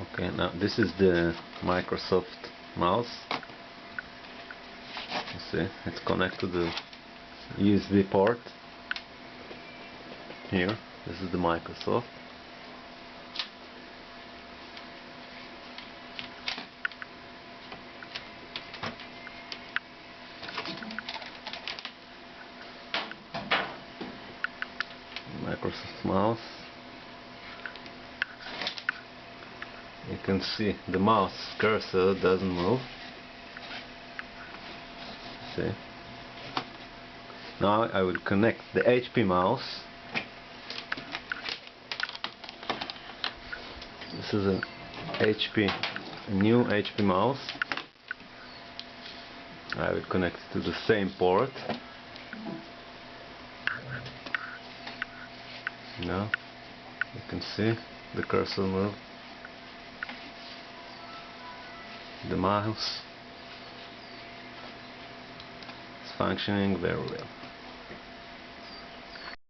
Okay, now this is the Microsoft mouse. You see, it's connected to the USB port. Here, this is the Microsoft. Microsoft mouse. You can see the mouse cursor doesn't move. See? Now I will connect the HP mouse. This is a new HP mouse. I will connect it to the same port. Now you can see the cursor move. The mouse is functioning very well.